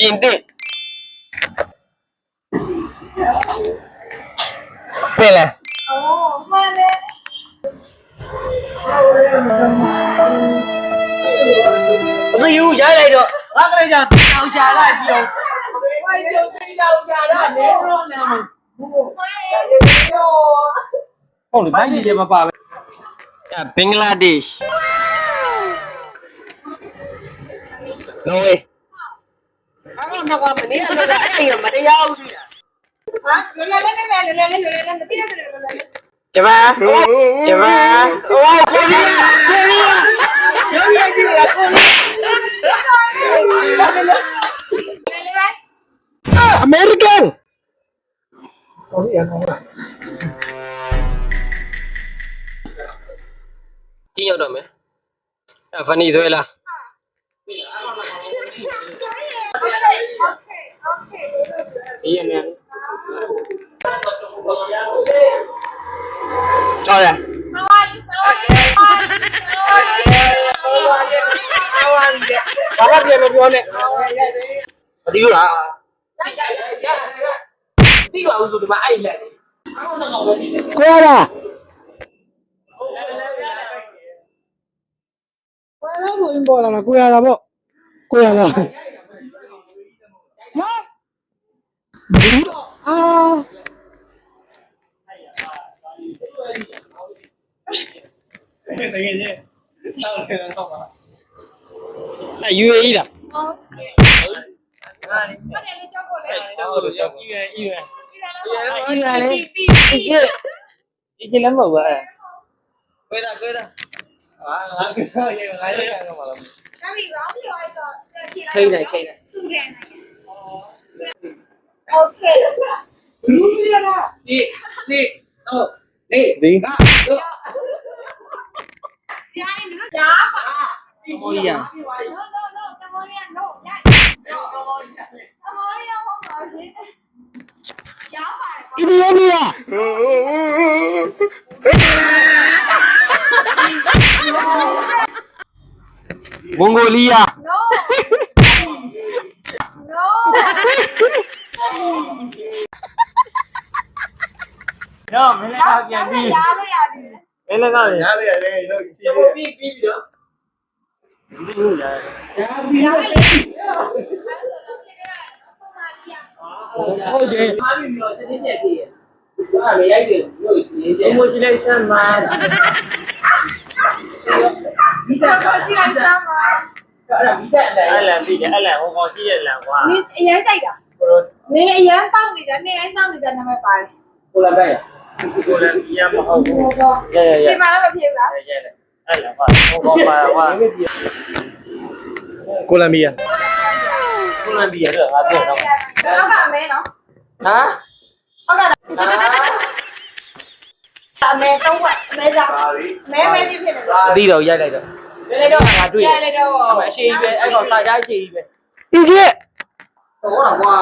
ပြင်သစ်ပင်လယ်မှန်တယ်မယူရိုက်လိုက်တော့ငါကလေးကြောင့်တောင်ရှာလာကြည့်အောင်ဝိုင်းကျုပ်တိတောင်ရှာလာနေတော့နာမဟုတ်လေဘိုင်းကြီးတွေမပါပဲဘင်္ဂလားဒေ့ရှ်နော်ဝေးအဲ့တော့ငါကမနေရတော့အဲ့ရမတရားဘူးကြီးဟာလွယ်လွယ်လေးနဲ့လွယ်လွယ်လေးမသိတဲ့လွယ်လွယ်လေးကျမအိုးကိုကြီးရုပ်ရည်ကြီးကကိုကြီးအမေရိကန်ကိုကြီးရနော်ကြည့်ရောက်တော့မယ်ဗနီဇွဲလားဒီရနေကြောက်ရဘာမှပြန်မပြောနဲ့မသိဘူးလားသိပါဦးဆိုဒီမှာအဲ့လက်ကိုရတာကိုရတာဘုရင်ပေါ်လာမှာကိုရတာပေါ့ကိုရတာဟာဘူးအာတကယ်ကြီးတောက်တယ်တော့ပါအဲ့ UAE လားဟုတ်တယ်လေကြောက်ကိုလေကြောက်လို့ကြောက်ကြီးရည်ရလေဒီလည်းမဟုတ်ပါကွဲတာဟာငါကတော့ရေငါရေကတော့မလားဒါပြီရောင်းပြီးတော့ချိန်နေစုတယ်โอเคလူကြီးရလားဒီဒီကြားနေလို့ကြားပါမော်ရီယာ no Cambodia no ရိုက် Cambodia ဟုတ်ပါစေကြားပါတယ်အီသီယိုးပီးယာမွန်ဂိုလီးယား no တော့မင်းလည်းပြန်ပြီးရားလို့ရတယ်မင်းလည်းရတယ်လို့ကြည့်ပြီးတော့ဒီလိုရတယ်ရားလေဟုတ်တယ်အားပြီးတော့စစ်စစ်ပြက်သေးရဲ့အဲ့မရိုက်တယ်လို့နေတယ်ဘုံကြီးလိုက်စမ်းပါဒီတော့ကြည့်လိုက်စမ်းပါအဲ့ဒါမိတဲ့အလံပြီးတယ်အလံဟိုကောင်ရှိတဲ့အလံကွာနင်းအရင်ကြိုက်တာနေအရင်တောက်နေကြနေတိုင်းတောက်နေကြနာမည်ပါတယ်ကိုလာပဲကိုလာပြရမဟုတ်ဘူးရဒီမှာလည်းမဖြစ်ဘူးလားရအဲ့လံပါဟိုကောင်ပါကွာကိုလံဘီယာတော့ငါပြောတော့နောက်ကမဲနော်ဟမ်ဟုတ်ကဲ့အမဲတော့အမဲကြောင့်မဲကြီးဖြစ်နေတယ်မသိတော့ရိုက်လိုက်တော့ငါတွေ့ရိုက်လိုက်တော့အမရှိပဲအဲ့ကောင်စာကြားချီပဲအီဂျစ်ဟောတော့ကွာ